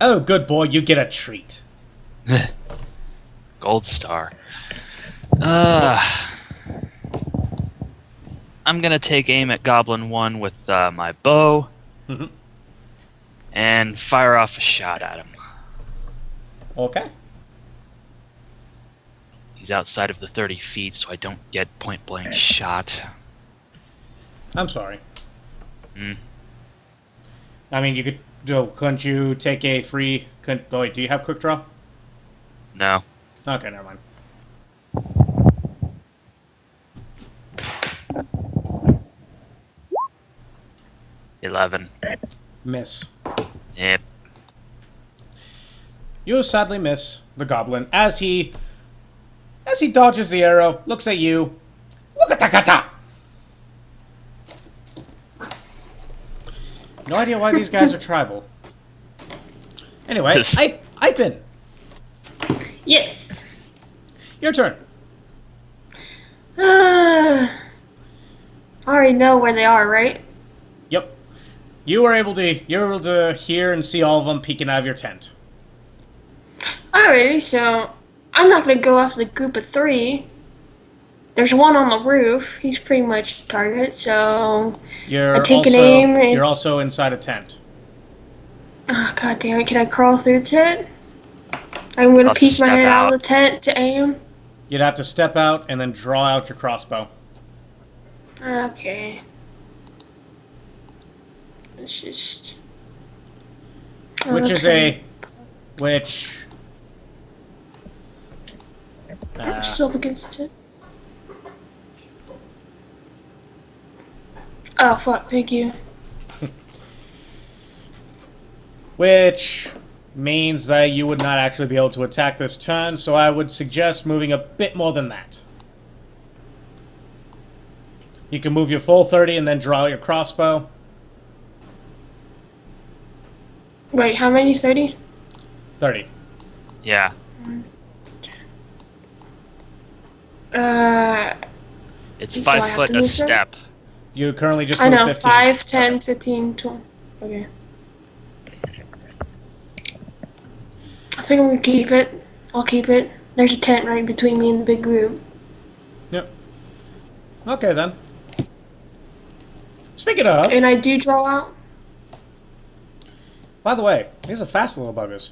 Oh, good boy, you get a treat. Gold star. I'm gonna take aim at Goblin 1 with my bow Mhm. and fire off a shot at him. Okay. He's outside of the 30 feet, so I don't get point-blank shot. I'm sorry. Hmm. I mean, you could. Couldn't you take a free? Wait, do you have quick draw? No. Okay, never mind. 11. Miss. Yep. You sadly miss the goblin as he dodges the arrow, looks at you. Look at that! No idea why these guys are tribal. Anyway, Ipin, Yes. your turn. I already know where they are, right? Yep. You're able to hear and see all of them peeking out of your tent. Alrighty, so I'm not gonna go after the group of three. There's one on the roof. He's pretty much a target, so I take an aim and... You're also inside a tent. Oh, god damn it, can I crawl through the tent? I'm gonna peek my head out of the tent to aim. You'd have to step out and then draw out your crossbow. Okay. It's just... Oh, Which... I'm still up against it. Oh, fuck, thank you. Which means that you would not actually be able to attack this turn, so I would suggest moving a bit more than that. You can move your full 30 and then draw your crossbow. Wait, how many? 30? 30. Yeah. It's 5 foot a step. You currently just moved 15. I know, 15. 5, 10, okay. 15, 20. Okay. I think I'm gonna keep it. I'll keep it. There's a tent right between me and the big group. Yep. Okay, then. Speaking of... And I do draw out. By the way, these are fast little buggers.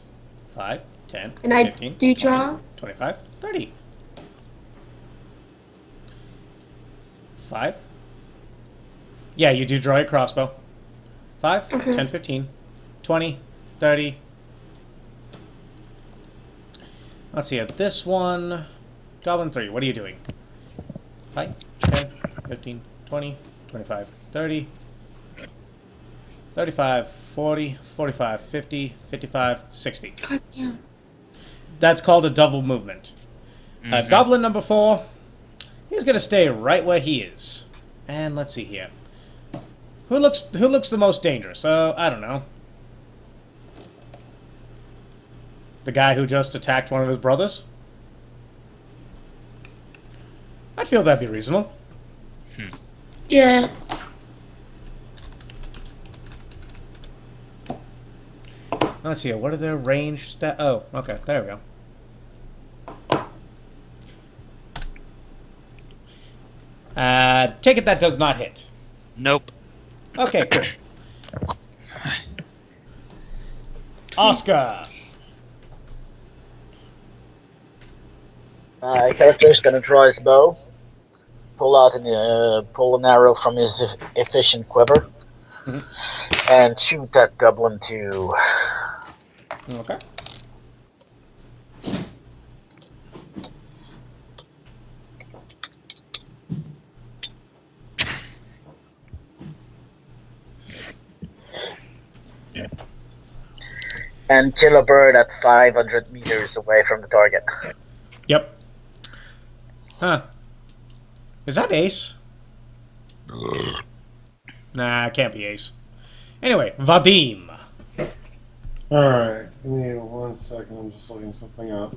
5, 10, and 15, I do draw 20, 25, 30. 5. Yeah, you do draw your crossbow. 5, okay. 10, 15, 20, 30. Let's see, at this one... Goblin 3, what are you doing? 5, 10, 15, 20, 25, 30... 35, 40, 45, 50, 55, 60. God, yeah. That's called a double movement. Goblin number 4, he's going to stay right where he is. And let's see here. Who looks the most dangerous? I don't know. The guy who just attacked one of his brothers? I'd feel that'd be reasonable. Yeah. Let's see, what are their range stats? Oh, okay, there we go. Take it that does not hit. Nope. Okay, cool. Oscar. My character is gonna draw his bow, pull an arrow from his efficient quiver, and shoot that goblin to. Okay. And kill a bird at 500 meters away from the target. Yep. Huh. Is that Ace? Nah, it can't be Ace. Anyway, Vadim. Alright, give me 1 second, I'm just looking something up.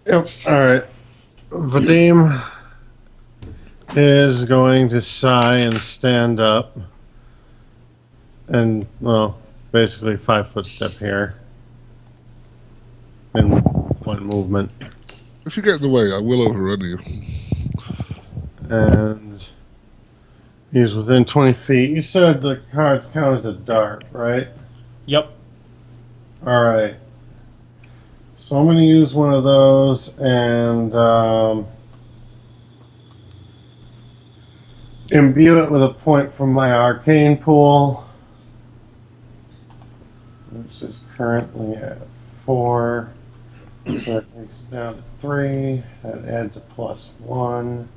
Yep, alright. Vadim is going to sigh and stand up. And, well, basically 5-foot step here. In one movement. If you get in the way, I will overrun you. And he's within 20 feet. You said the cards count as a dart, right? Yep. Alright. So I'm going to use one of those and imbue it with a point from my arcane pool, which is currently at 4. So that takes it down to 3. That adds a +1.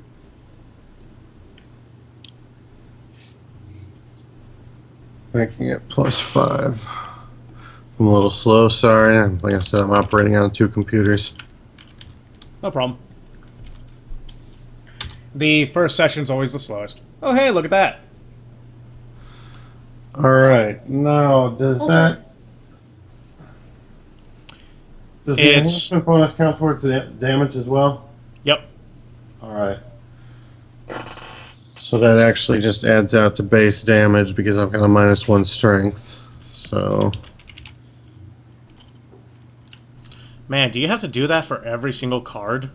Making it +5. I'm a little slow, sorry. Like I said, I'm operating on 2 computers. No problem. The first session's always the slowest. Oh, hey, look at that. Alright, now, does the enhancement bonus count towards the damage as well? Yep. Alright. So that actually just adds out to base damage because I've got a -1 strength. So... Man, do you have to do that for every single card?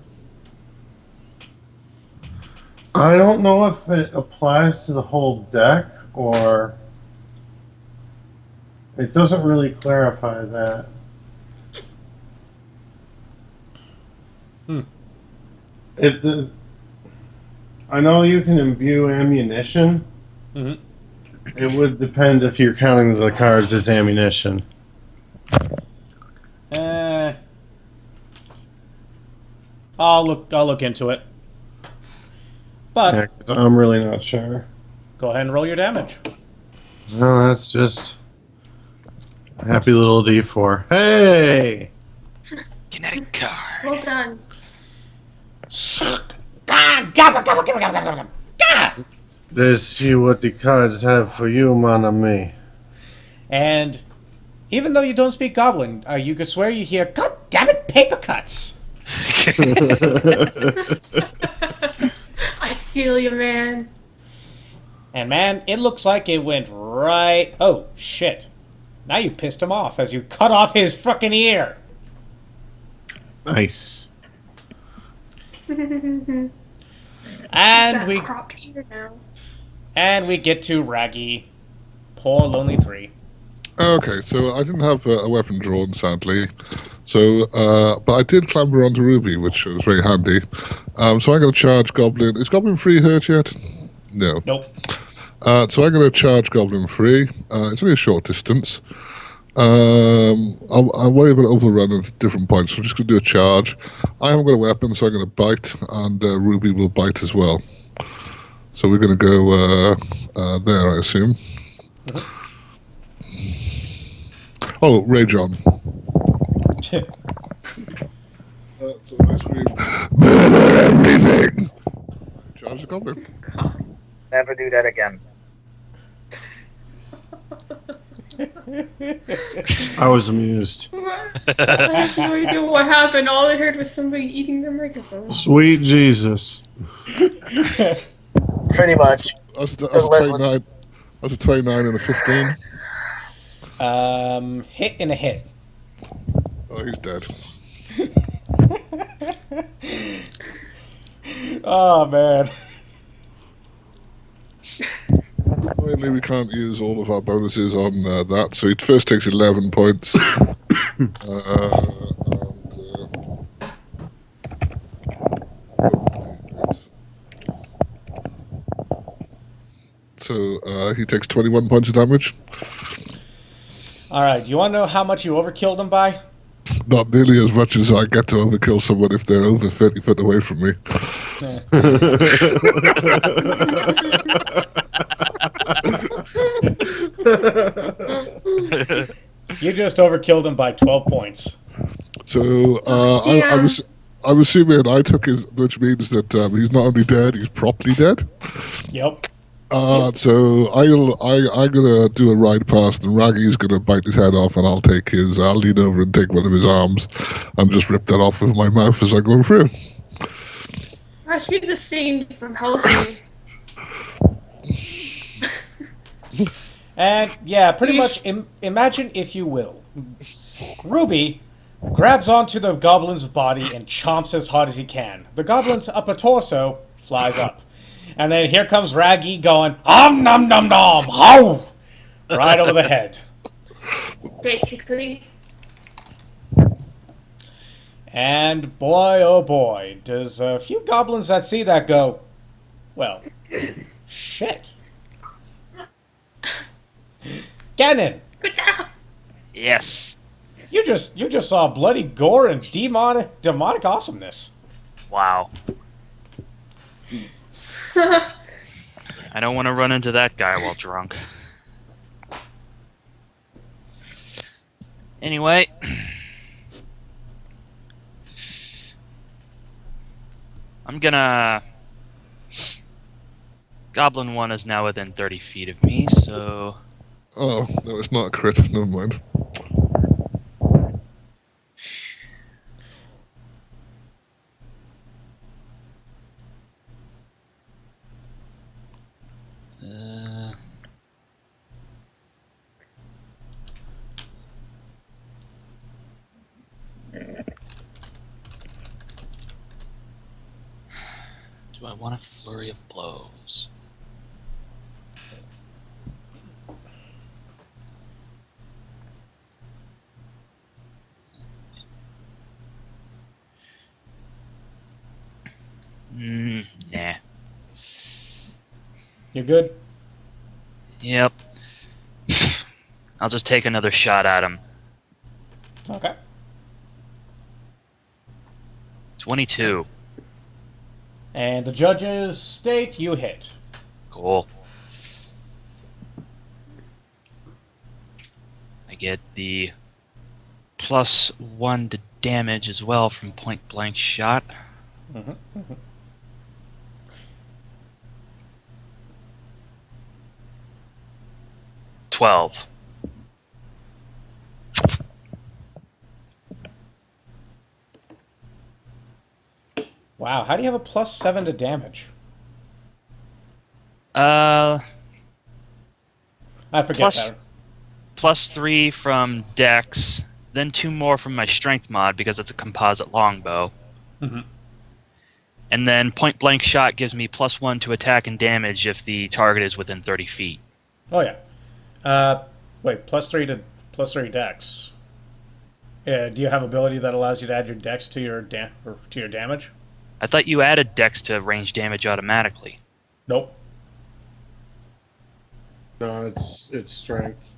I don't know if it applies to the whole deck or... It doesn't really clarify that. I know you can imbue ammunition. Mm-hmm. It would depend if you're counting the cards as ammunition. I'll look into it. But Yeah, 'cause I'm really not sure. go ahead and roll your damage. No, that's just a happy little D4. Hey! Kinetic card. Well done. Let's see what the cards have for you, mon ami. And even though you don't speak Goblin, you could swear you hear, "God damn it, paper cuts!" I feel you, man. And man, it looks like it went right... Oh, shit. Now you pissed him off as you cut off his frickin' ear. Nice. And we... Cropped ear now. And we get to Raggy. Poor Lonely 3. Okay, so I didn't have a weapon drawn, sadly. So, but I did clamber onto Ruby, which was very handy. So I'm going to charge Goblin. Is Goblin free hurt yet? No. Nope. So I'm going to charge Goblin free. It's only a short distance. I'll worry about overrun at different points. So I'm just going to do a charge. I haven't got a weapon, so I'm going to bite, and Ruby will bite as well. So we're going to go there, I assume. Mm-hmm. Oh, Rage on. So I scream, murder everything! Charge the Goblin. Never do that again. I was amused. I have no idea what happened. All I heard was somebody eating their microphone. Sweet Jesus. Pretty much. That's a 29 and a 15. Hit and a hit. Oh, he's dead. Oh, man. Mainly we can't use all of our bonuses on that, so it first takes 11 points. So he takes 21 points of damage. Alright, do you want to know how much you overkilled him by? Not nearly as much as I get to overkill someone if they're over 30 foot away from me. You just overkilled him by 12 points. So I'm assuming I took his, which means that he's not only dead, he's properly dead. Yep. So I'm gonna do a ride past, and Raggy's gonna bite his head off, and I'll lean over and take one of his arms, and just rip that off with my mouth as I go through. Must be the scene from Hellsing. And yeah, pretty much imagine, if you will, Ruby grabs onto the goblin's body and chomps as hard as he can. The goblin's upper torso flies up. And then here comes Raggy going, nom nom nom ho! Right over the head. Basically. And boy, oh boy, does a few goblins that see that go, well, shit. Gannon! Yes. You just saw bloody gore and demonic awesomeness. Wow. I don't want to run into that guy while drunk. Anyway. I'm gonna... Goblin 1 is now within 30 feet of me, so... Oh, no, it's not a crit. Never mind. Do I want a flurry of blows? Nah. You good? Yep. I'll just take another shot at him. Okay. 22. And the judges state you hit. Cool. I get the +1 to damage as well from point blank shot. 12. Wow, how do you have a +7 to damage? I forget that. +3 from Dex, then 2 more from my Strength mod because it's a composite longbow. And then point blank shot gives me +1 to attack and damage if the target is within 30 feet. Oh yeah. Wait, +3 Dex. Yeah, do you have ability that allows you to add your Dex to your damage? I thought you added Dex to range damage automatically. Nope. No, it's strength.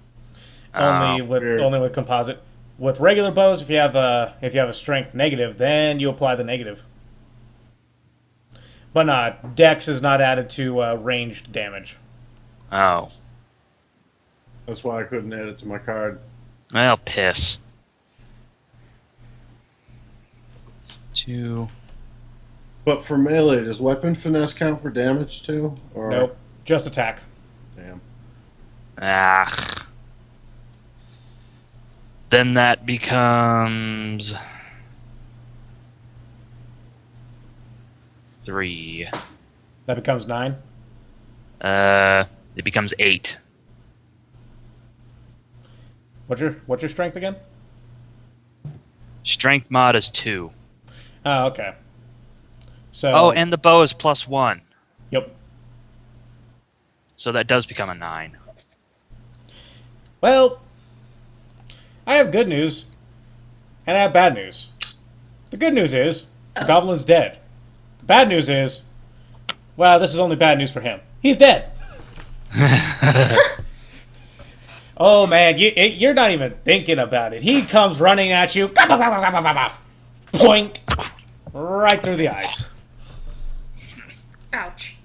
Only with composite. With regular bows, if you have a strength negative, then you apply the negative. But not Dex is not added to ranged damage. Oh. That's why I couldn't add it to my card. Well, piss. 2. But for melee, does weapon finesse count for damage too? Or... Nope, just attack. Damn. Ah. Then that becomes 3. That becomes 9. It becomes 8. What's your strength again? Strength mod is 2. Oh, okay. So. Oh, and the bow is +1. Yep. So that does become a 9. Well, I have good news, and I have bad news. The good news is the goblin's dead. The bad news is, well, this is only bad news for him. He's dead. Oh man, you're not even thinking about it. He comes running at you, boink, right through the eyes. Ouch.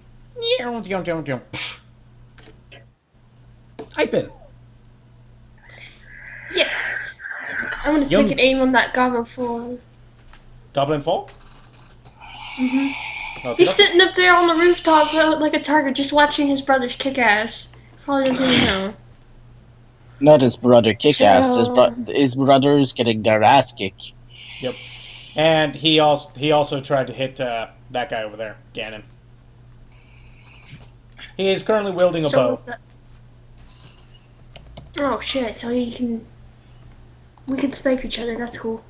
Ipin. Yes. I'm gonna take an aim on that goblin for. Goblin fall? Okay. He's sitting up there on the rooftop like a target, just watching his brothers kick ass. Probably doesn't even know. Not his brother kick ass. So- His brother's getting their ass kicked. Yep. And he also tried to hit that guy over there, Gannon. He is currently wielding a bow. Oh shit! So we can snipe each other. That's cool.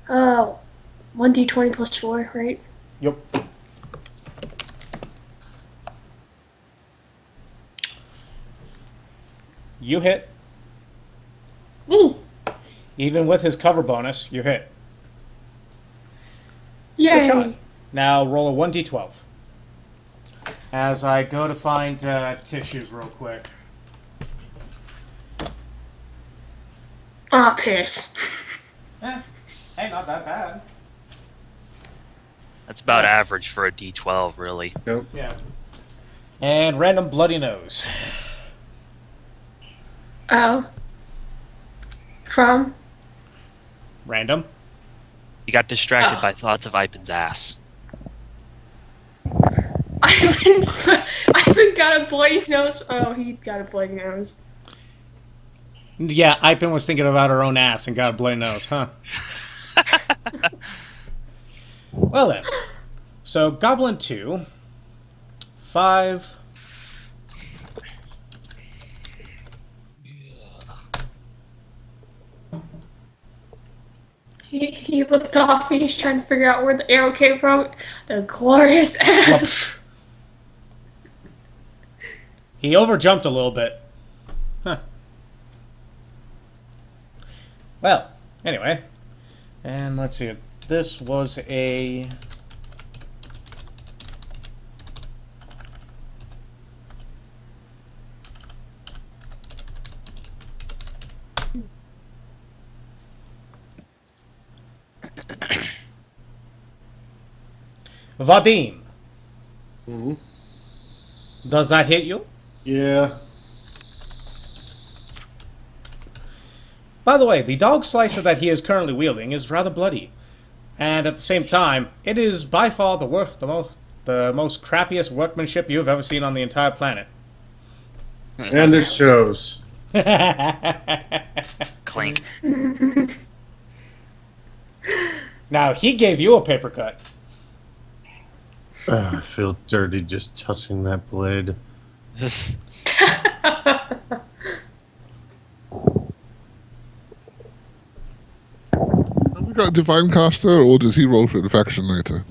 1d20 plus 4, right? Yep. You hit. Ooh. Even with his cover bonus, you hit. Yay! Good shot. Now roll a 1d12. As I go to find tissues real quick. Ah, piss. Hey, not that bad. That's about average for a D12, really. Nope. Yeah. And random bloody nose. Oh. From? Random. He got distracted by thoughts of Ipin's ass. Ivan got a bloody nose. Oh, he got a bloody nose. Yeah, Ipin was thinking about her own ass and got a bloody nose, huh? Well then. So, Goblin 2. 5. He looked off and he's trying to figure out where the arrow came from. The glorious ass. He overjumped a little bit. Huh. Well, anyway. And let's see. This was a... Vadim. Mm-hmm. Does that hit you? Yeah. By the way, the dog slicer that he is currently wielding is rather bloody. And at the same time, it is by far the most crappiest workmanship you've ever seen on the entire planet. And it shows. Clink. Now, he gave you a paper cut. I feel dirty just touching that blade. Have we got a divine caster, or does he roll for infection later?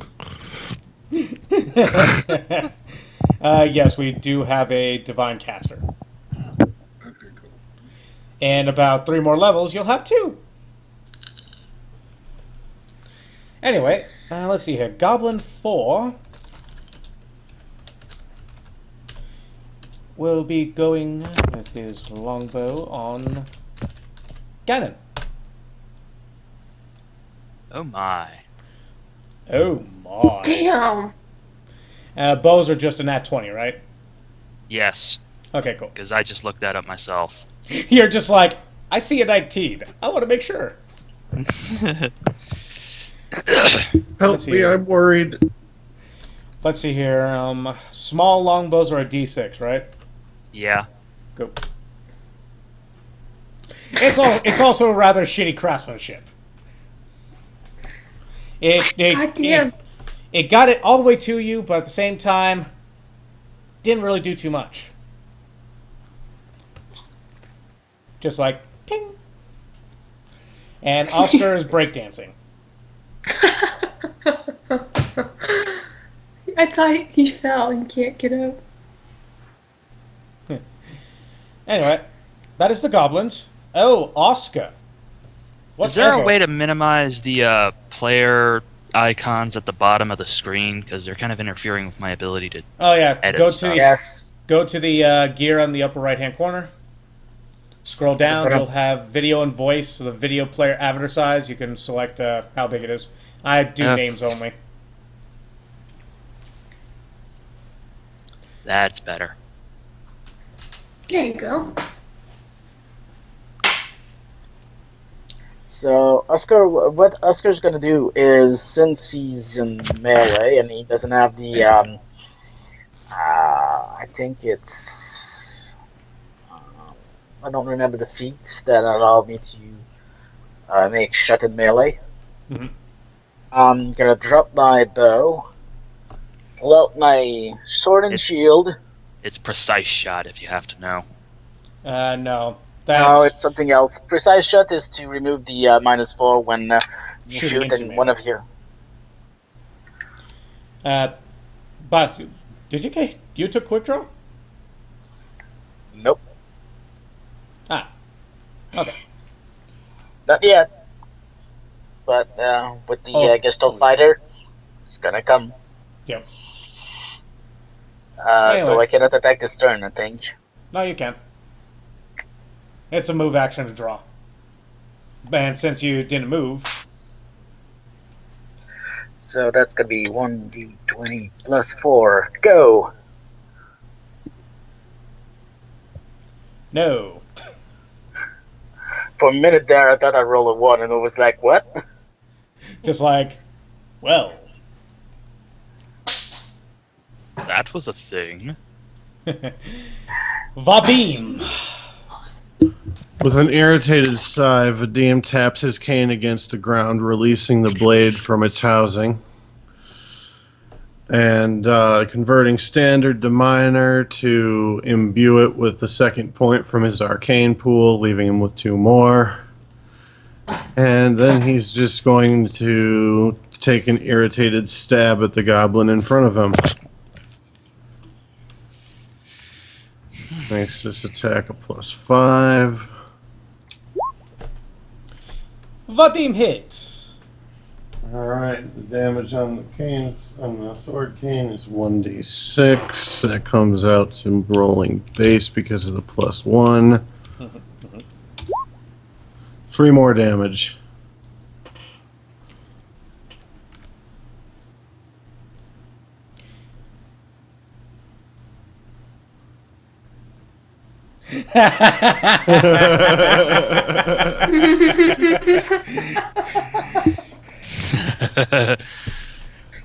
Yes, we do have a divine caster. Okay, cool. And about 3 more levels, you'll have 2. Anyway, let's see here. Goblin 4 will be going with his longbow on Gannon. Oh my. Oh my. Damn. Bows are just a nat 20, right? Yes, Okay, cool. because I just looked that up myself. You're just like, I see a 19. I want to make sure. Help see me, here. I'm worried. Let's see here. Small longbows are a d6, right? Yeah. Go. It's also rather shitty craftsmanship. God damn. It got it all the way to you, but at the same time, didn't really do too much. Just like, ping. And Oscar is breakdancing. I thought he fell and can't get up. Anyway, that is the goblins. Oh, Oscar. Is there a way to minimize the player icons at the bottom of the screen? Because they're kind of interfering with my ability to Oh yeah, edit stuff. Yes. go to the gear on the upper right-hand corner. Scroll down, you'll have video and voice, so the video player avatar size. You can select how big it is. I do names only. That's better. There you go. So Oscar, what Oscar's gonna do is, since he's in melee and he doesn't have the, I think it's, I don't remember the feat that allowed me to make shut in melee. Mhm. I'm gonna drop my bow, pull out my sword and shield. It's precise shot, if you have to know. No. No, it's something else. Precise shot is to remove the -4 when you shoot in one of your. But did you took quick draw? Nope. Ah. Okay. Not yet. But with the Gestalt fighter, it's gonna come. Yep. So I cannot attack this turn, I think. No, you can't. It's a move action to draw. And since you didn't move... So that's gonna be 1d20 plus 4. Go! No. For a minute there, I thought I rolled a 1, and it was like, what? Just like, well... That was a thing. Vadim! With an irritated sigh, Vadim taps his cane against the ground, releasing the blade from its housing. And converting standard to minor to imbue it with the second point from his arcane pool, leaving him with 2 more. And then he's just going to take an irritated stab at the goblin in front of him. Makes this attack a +5. Vadim hits. Alright, the damage on the sword cane is 1d6. That comes out to rolling base because of the +1. 3 more damage.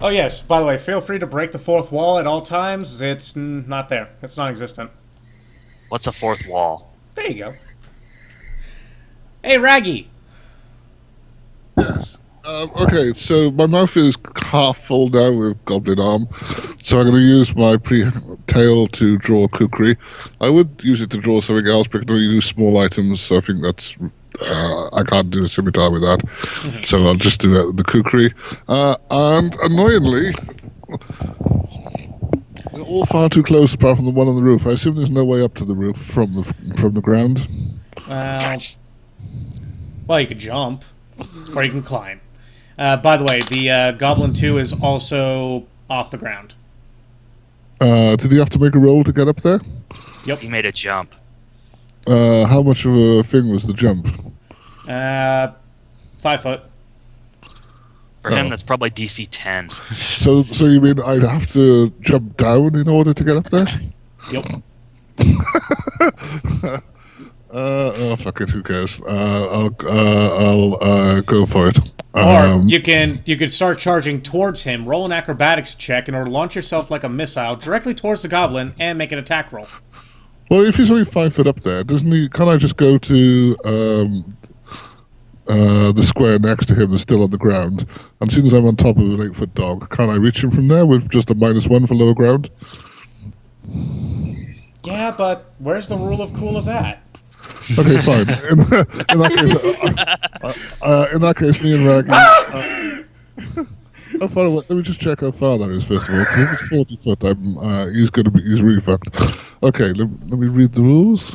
Oh yes, by the way, feel free to break the 4th wall at all times. It's not there. It's non-existent. What's a 4th wall? There you go. Hey, Raggy! Yes. Okay, so my mouth is half full now with goblin arm, so I'm going to use my tail to draw kukri. I would use it to draw something else, but I can only use small items, so I think that's... I can't do the scimitar with that, so I'll just do that with the kukri. And annoyingly, they're all far too close apart from the one on the roof. I assume there's no way up to the roof from the ground. Well, you could jump, or you can climb. By the way, the Goblin 2 is also off the ground. Did he have to make a roll to get up there? Yep. He made a jump. How much of a thing was the jump? 5 foot. For him, that's probably DC 10. So you mean I'd have to jump down in order to get up there? Yep. Oh fuck it, who cares? I'll go for it. Or you could start charging towards him, roll an acrobatics check in order to launch yourself like a missile directly towards the goblin and make an attack roll. Well, if he's only 5 foot up there, doesn't he? Can't I just go to the square next to him that's still on the ground? And as soon as I'm on top of an 8-foot dog, can't I reach him from there with just a -1 for lower ground? Yeah, but where's the rule of cool of that? Okay, fine. In that case, me and Raggy. How far away? Let me just check how far that is first of all. 'Cause if it's 40 foot, he's really fucked. Okay, let me read the rules.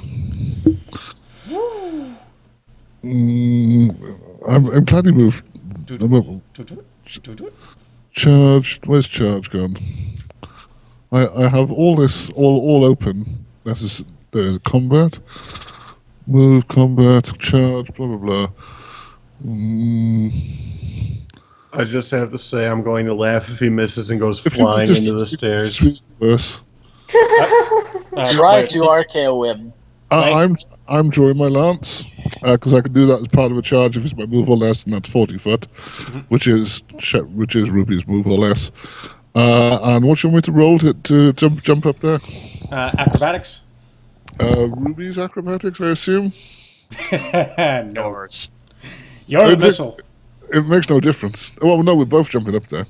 I'm glad he moved. Charge. Where's charge gone? I have all this all open. There's combat, move, combat, charge, blah blah blah. I just have to say I'm going to laugh if he misses and goes flying into the stairs. Try to RKO him. I'm drawing my lance because I can do that as part of a charge if it's my move or less, and that's 40 foot, which is Ruby's move or less. And what do you want me to roll to jump up there? Acrobatics. Ruby's acrobatics, I assume. No. Yours. Your missile. It makes no difference. Well, no, we're both jumping up there.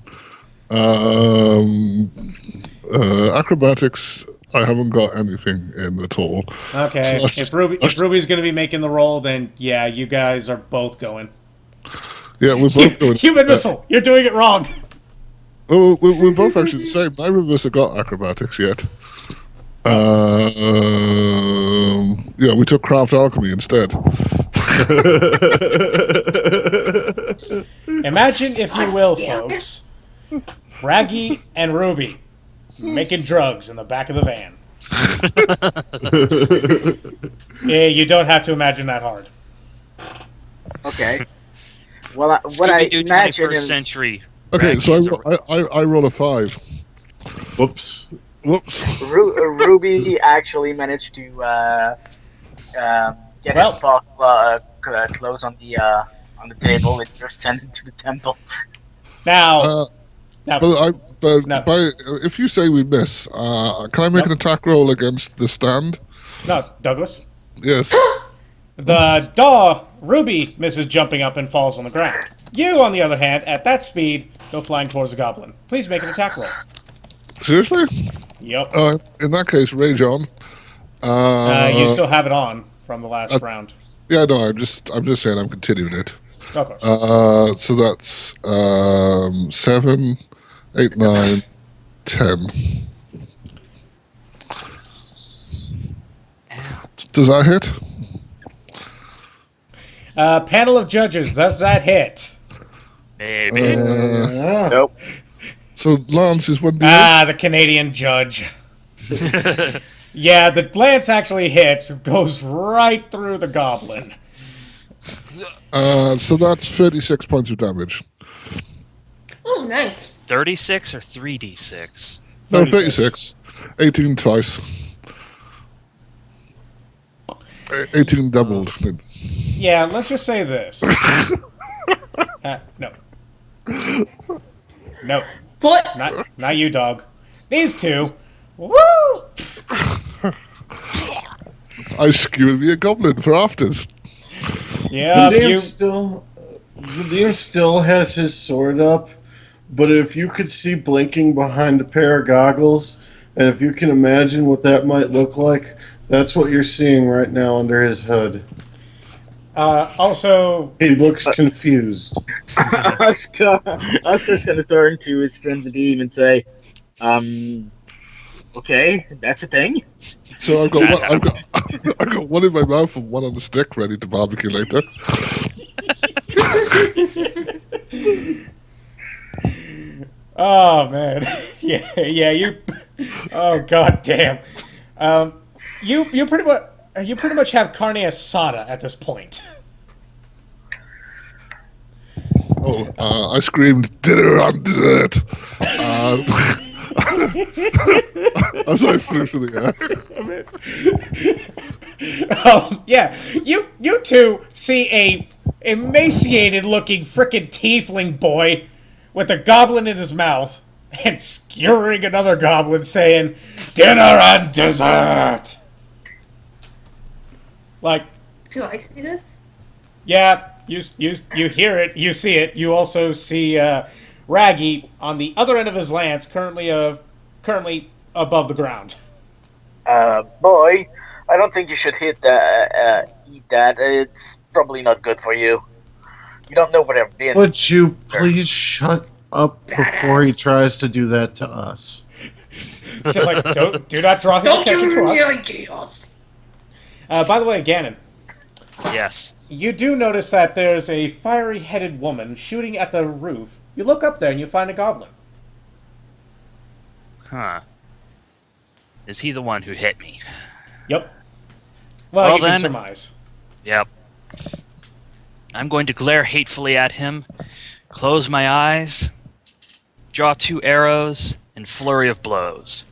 Acrobatics, I haven't got anything in at all. Okay. So If Ruby's going to be making the roll, then yeah, you guys are both going. Yeah, we're both going. Human missile! You're doing it wrong! Oh, we're both actually the same. Neither of us have got acrobatics yet. Yeah, we took craft alchemy instead. Imagine, if you will, folks, Raggy and Ruby making drugs in the back of the van. Yeah, you don't have to imagine that hard. Okay. Well, what I imagine 21st is... century. Okay, so Raggy's I roll a 5. Whoops. Ruby actually managed to get his paw close on the table and you're sent to the temple. Now, if you say we miss, can I make an attack roll against the stand? no, Douglas. Yes. Ruby misses jumping up and falls on the ground. You, on the other hand, at that speed, go flying towards the goblin. Please make an attack roll. Seriously? Yep. In that case, rage on. You still have it on from the last round. Yeah, no, I'm just saying I'm continuing it. Of course. So that's 7, 8, 9, 10. Does that hit? Panel of judges, does that hit? Maybe. Nope. So Lance is 1d8? The Canadian judge. Yeah, the lance actually hits, goes right through the goblin. So that's 36 points of damage. Oh, nice. 36 or 3d6? No, 36. 18 twice. 18 doubled. Yeah, let's just say this. No. No. What? Not you, dog. These two. Woo! I skewed me a goblin for afters. Yeah, Vadim still has his sword up, but if you could see blinking behind a pair of goggles, and if you can imagine what that might look like, that's what you're seeing right now under his hood. Also... He looks confused. Oscar's gonna turn to his friend Vadim and say, okay, that's a thing. So I've got one in my mouth and one on the stick ready to barbecue later. Oh, man. Yeah, you... Oh, god damn. You pretty much have carne asada at this point. I screamed, dinner on dessert! As I flew through the air. Yeah, you two see a emaciated-looking frickin' tiefling boy with a goblin in his mouth and skewering another goblin saying, "Dinner and dessert!" Like... Do I see this? Yeah, you hear it, you see it. You also see Raggy on the other end of his lance, currently above the ground. Boy, I don't think you should eat that. It's probably not good for you. You don't know what I've been. Would you please shut up before he tries to do that to us? Just like, do not draw his attention to us. By the way, Gannon. Yes. You do notice that there's a fiery-headed woman shooting at the roof. You look up there and you find a goblin. Huh. Is he the one who hit me? Yep. Well, you then, can surmise. Yep. I'm going to glare hatefully at him, close my eyes, draw 2 arrows, and flurry of blows.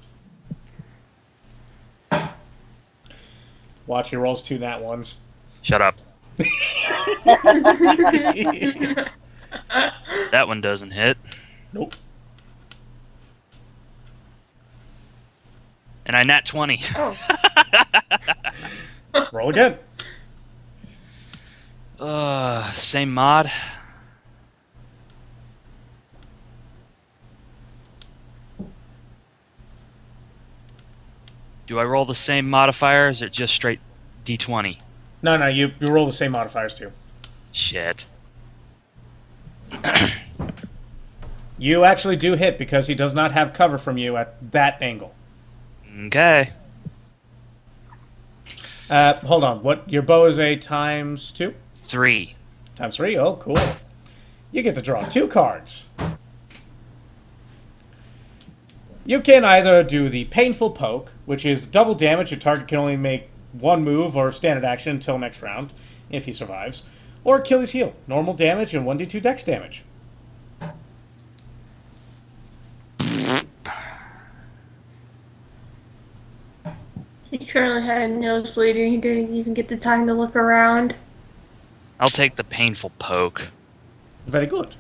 Watch, he rolls 2 nat ones. Shut up. That one doesn't hit. Nope. And I nat 20. Oh. Roll again. Same mod. Do I roll the same modifier, or is it just straight D20? No, you roll the same modifiers too. Shit. You actually do hit because he does not have cover from you at that angle. Okay. Hold on. What? Your bow is a ×2? 3. ×3? Oh, cool. You get to draw 2 cards. You can either do the Painful Poke, which is double damage. Your target can only make 1 move or standard action until next round, if he survives. Or Achilles Heel, normal damage and 1d2 dex damage. He currently had a nosebleed and he didn't even get the time to look around. I'll take the Painful Poke. Very good.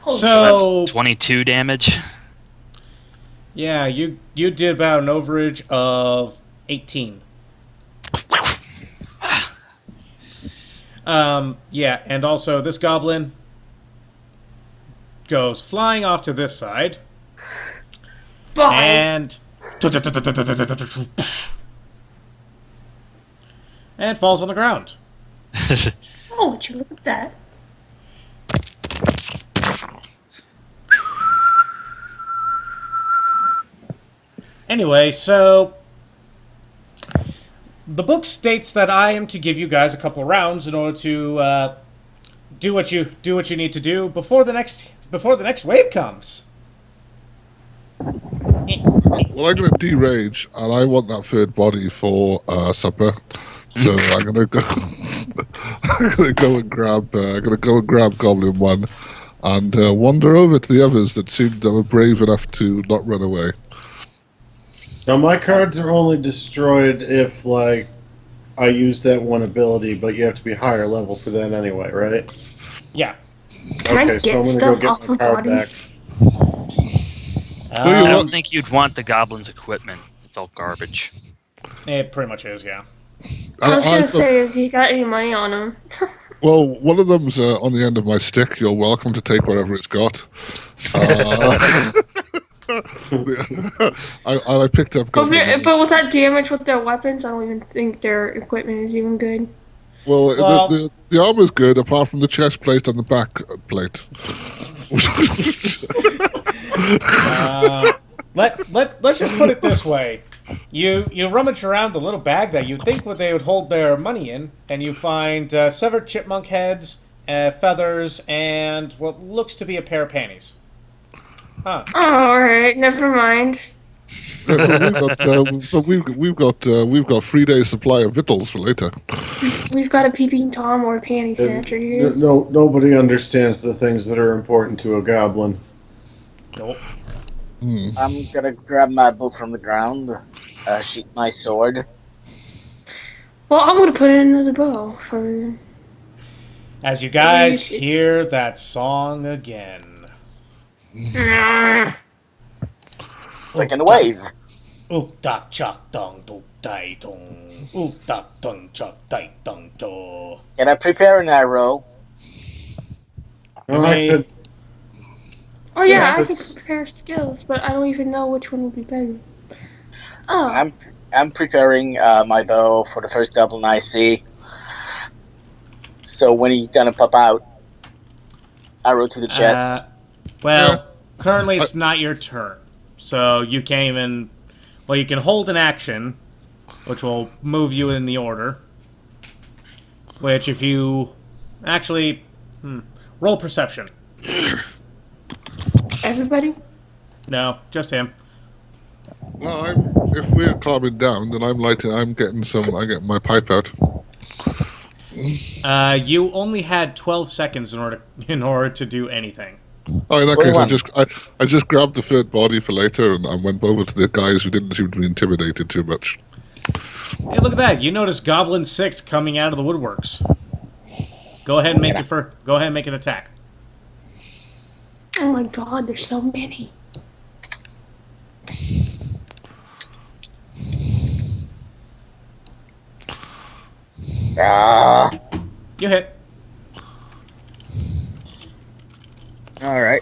So that's 22 damage. Yeah, you did about an overage of 18. Yeah, and also this goblin goes flying off to this side. Bye. And falls on the ground. Oh, would you look at that? Anyway, so the book states that I am to give you guys a couple of rounds in order to do what you need to do before the next wave comes. Well, I'm going to derage, and I want that third body for supper. So I'm going to go. I'm going to go and grab Goblin 1, and wander over to the others that seemed that were brave enough to not run away. Now, my cards are only destroyed if, like, I use that one ability, but you have to be higher level for that anyway, right? Yeah. Can I Okay, so get I'm gonna stuff go get off my of card bodies? back. I don't think you'd want the Goblin's equipment. It's all garbage. It pretty much is, yeah. I was gonna say if you got any money on him. Well, one of them's on the end of my stick. You're welcome to take whatever it's got. I picked up. But with that damage with their weapons, I don't even think their equipment is even good. Well, Well- the armor's good, apart from the chest plate and the back plate. Let's just put it this way. You rummage around the little bag that you think they would hold their money in, and you find severed chipmunk heads, feathers, and what looks to be a pair of panties. Huh. Oh, alright, never mind. We've got 3 days supply of victuals for later. We've got a peeping Tom or a panty snatcher here. No, nobody understands the things that are important to a goblin. Nope. I'm gonna grab my bow from the ground, sheath my sword. Well, I'm gonna put in another bow for. As you guys hear that song again. Taking the wave. Oop da chak dong do dai dong. Oop da dong chak dai dong do. Can I prepare an arrow? No, I could. Oh yeah, Yeah, I can that's- prepare skills, but I don't even know which one would be better. Oh, I'm preparing my bow for the first goblin I see. So when he's gonna pop out, arrow to the chest. Currently it's not your turn. So you can't even... Well, you can hold an action, which will move you in the order. Which if you... Actually... roll perception. everybody? No, just him. No, if we're climbing down, then I'm getting my pipe out. You only had 12 seconds in order to do anything. Oh, in that case, I just grabbed the third body for later, and I went over to the guys who didn't seem to be intimidated too much. Hey, look at that! You notice Goblin 6 coming out of the woodworks. Go ahead and make an attack. Oh my god, there's so many. Ah. You hit. Alright.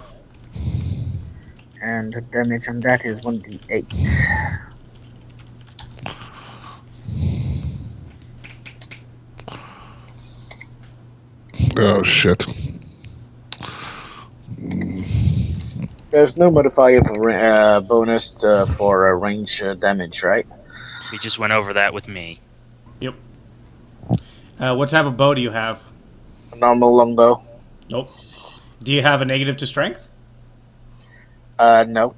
And the damage on that is 1d8. Oh, shit. There's no modifier for bonus for range damage, right? We just went over that with me. Yep. What type of bow do you have? A normal longbow. Nope. Do you have a negative to strength? No.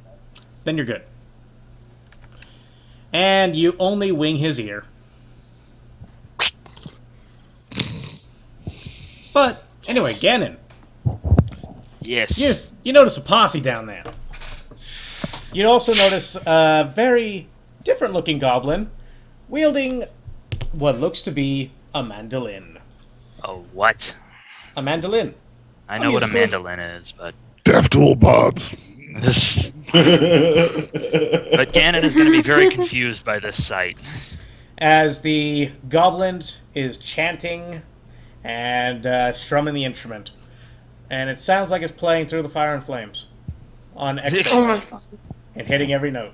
Then you're good. And you only wing his ear. But, anyway, Gannon. Yes. You notice a posse down there. You'd also notice a very different-looking goblin wielding what looks to be a mandolin. A what? A mandolin. I know what a mandolin is, but... Deaf to all bards. But Gannon is going to be very confused by this sight. As the goblin is chanting and strumming the instrument. And it sounds like it's playing Through the Fire and Flames on extra Oh my god. and hitting every note.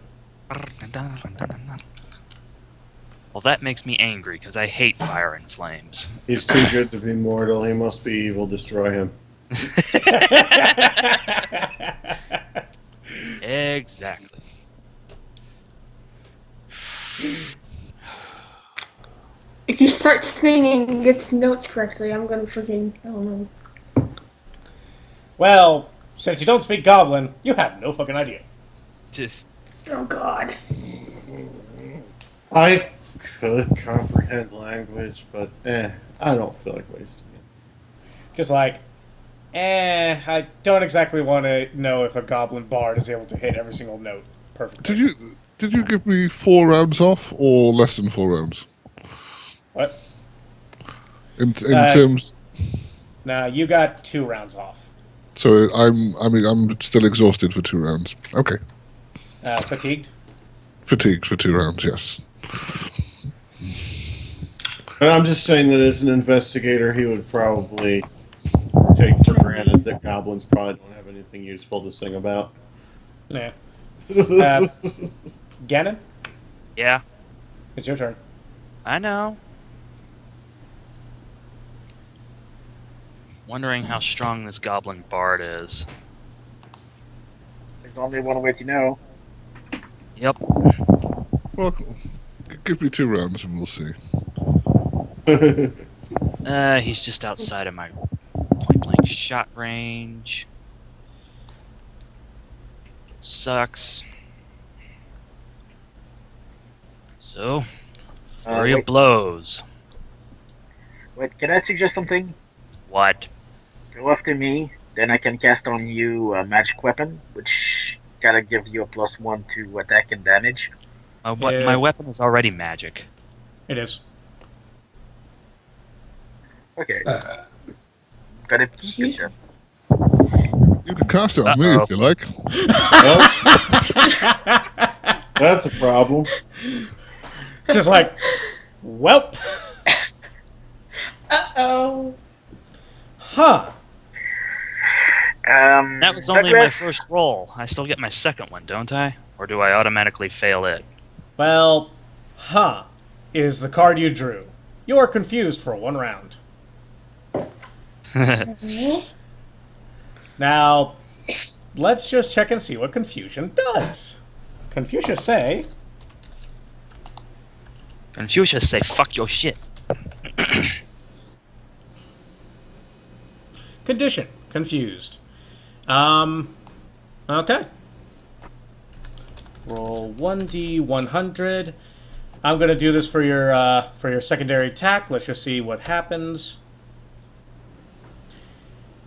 Well, that makes me angry, because I hate fire and flames. He's too good to be mortal. He must be evil. Destroy him. Exactly. If you start singing and gets notes correctly, I'm gonna freaking, I don't know. Well, since you don't speak goblin, you have no fucking idea. Just... Oh god. I could comprehend language, but I don't feel like wasting it. Just like, I don't exactly want to know if a goblin bard is able to hit every single note perfectly. Did you give me 4 rounds off, or less than 4 rounds? What? In terms... Nah, you got 2 rounds off. So I'm still exhausted for 2 rounds. Okay. Fatigued? Fatigued for 2 rounds, yes. And I'm just saying that as an investigator, he would probably take for granted that goblins probably don't have anything useful to sing about. Yeah. Gannon, Yeah, it's your turn. I know. Wondering how strong this goblin bard is. There's only one way to know. Yep. Well, give me 2 rounds and we'll see. He's just outside of my point-blank shot range. Sucks. So, flurry of blows. Wait, can I suggest something? What? Go after me, then I can cast on you a magic weapon, which gotta give you a +1 to attack and damage. My weapon is already magic. It is. Okay. Got it. Excuse Good You can cast it on me if you like. That's a problem. Just like, welp. Uh-oh. Huh. That was only my Douglas? first roll. I still get my second one, don't I? Or do I automatically fail it? Well, is the card you drew. You are confused for 1 round. Now, let's just check and see what confusion does. Confucius say... Confucius say, fuck your shit. Condition. Confused. Okay. Roll 1d100. I'm going to do this for your secondary attack. Let's just see what happens.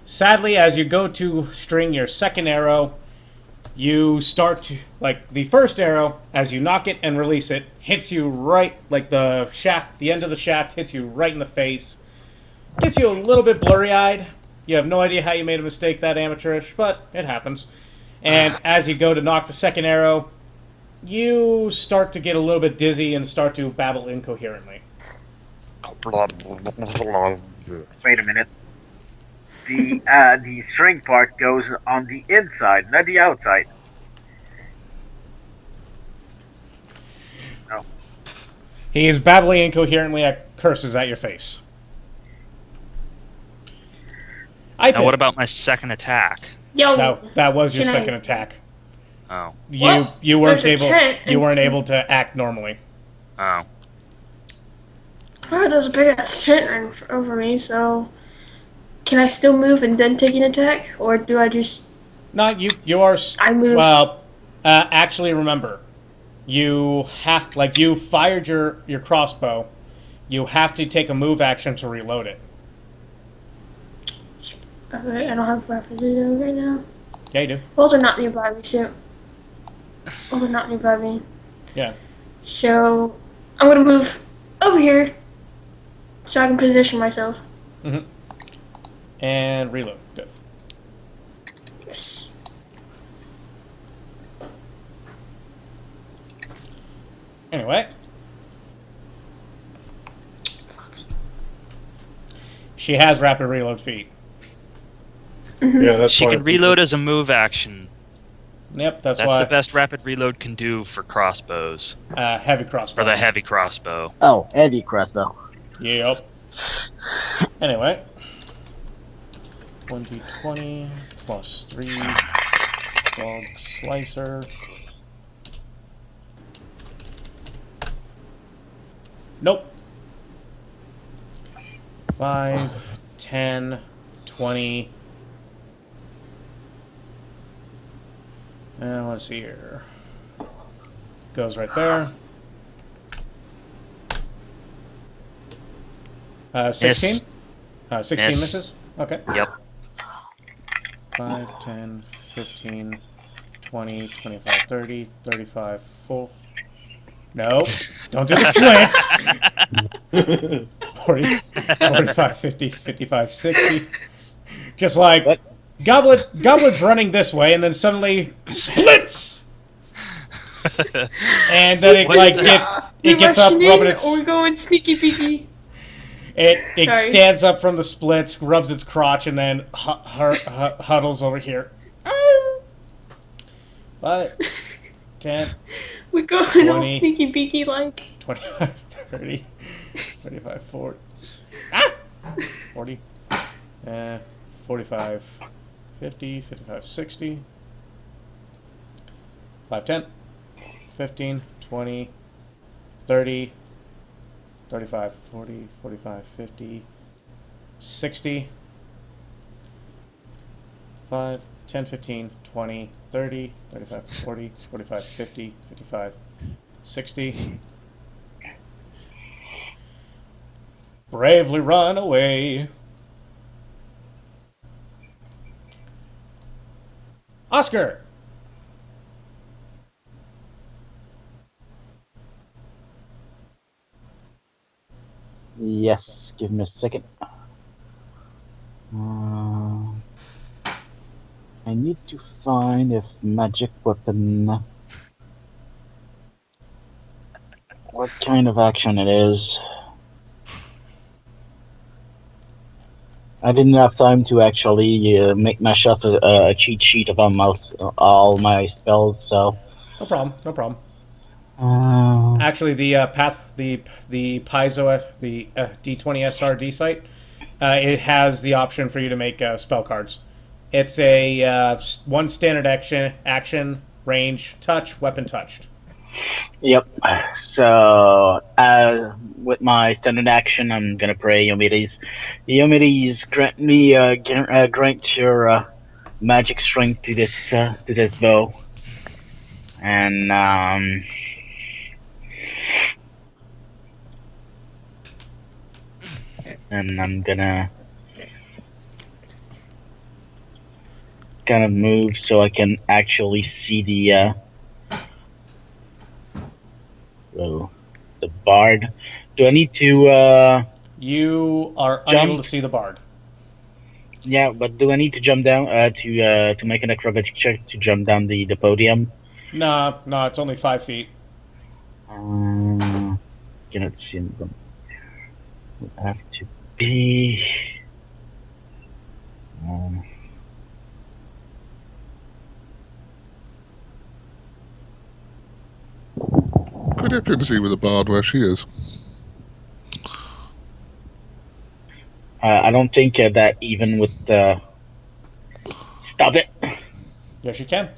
Sadly, as you go to string your second arrow, you start to, like, the first arrow, as you knock it and release it, hits you right, like the shaft, the end of the shaft hits you right in the face. Gets you a little bit blurry-eyed. You have no idea how you made a mistake that amateurish, but it happens. And as you go to knock the second arrow, you start to get a little bit dizzy and start to babble incoherently. Wait a minute. The string part goes on the inside, not the outside. He is babbling incoherently at curses at your face. Now, what about my second attack? Yo, That was your can second I- attack. Oh. You weren't There's a tent able to act normally. Oh. Oh, there's a big ass tent right over me, so can I still move and then take an attack, or do I just? No, you are. I move. Well, actually, remember, you fired your crossbow. You have to take a move action to reload it. Okay, I don't have weapons right now. Yeah, you do. Well, they're not nearby me, so. Well, they're not nearby me. Yeah. So I'm gonna move over here so I can position myself. Mm-hmm. And reload. Good. Yes. Anyway. She has rapid reload feat. Yeah, that's She why can it's- reload as a move action. Yep, that's That's why. the best rapid reload can do for crossbows. Heavy crossbow. For the heavy crossbow. Oh, heavy crossbow. Yep. Anyway. 1d20 plus 3. Dog slicer. Nope. 5, 10, 20. Let's see here. Goes right there. 16? 16 Miss. misses? Okay. Yep. 5, 10, 15, 20, 25, 30, 35, 4. No, don't do the splits. 40, 45, 50, 55, 60. Just like What? Goblet's running this way, and then suddenly splits. And then it gets up, rubbing its. Or we going sneaky peeky. It Sorry. stands up from the splits, rubs its crotch, and then huddles over here. 5, 10, We going all 20. sneaky peeky like. 25, 30, 35, 40. 40. 45, 50, 55, 60. 5, 10, 15, 20, 30, 35, 40, 45, 50, 60. 5, 10, 15, 20, 30, 35, 40, 45, 50, 55, 60. Bravely run away. Oscar! Yes, give me a second. I need to find a magic weapon. What kind of action it is. I didn't have time to actually make myself a cheat sheet of all my spells, so. No problem, no problem. Uh, Actually, the Paizo, the D20 SRD site, it has the option for you to make spell cards. It's a one standard action, range, touch, weapon touched. Yep. So, with my standard action, I'm gonna pray Yomides. Yomides, grant me, grant your magic strength to this bow, and I'm gonna kind of move so I can actually see the bard. Do I need to You are Jump. unable to see the bard. yeah, but do I need to jump down to make an acrobatic check to jump down the podium? No, it's only 5 feet. Cannot see them. Would have to be would Ipin see with a bard where she is? I don't think that even with stop it. Yes, you can.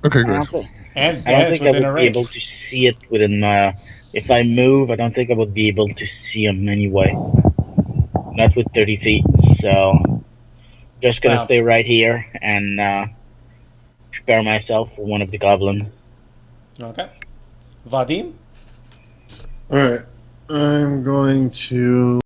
Okay, I great. don't think, And I don't it's think I within would a be range. able to see it within. If I move, I don't think I would be able to see him anyway. Not with 30 feet. So just gonna Well. stay right here and prepare myself for one of the goblin. Okay. Vadim? Alright. I'm going to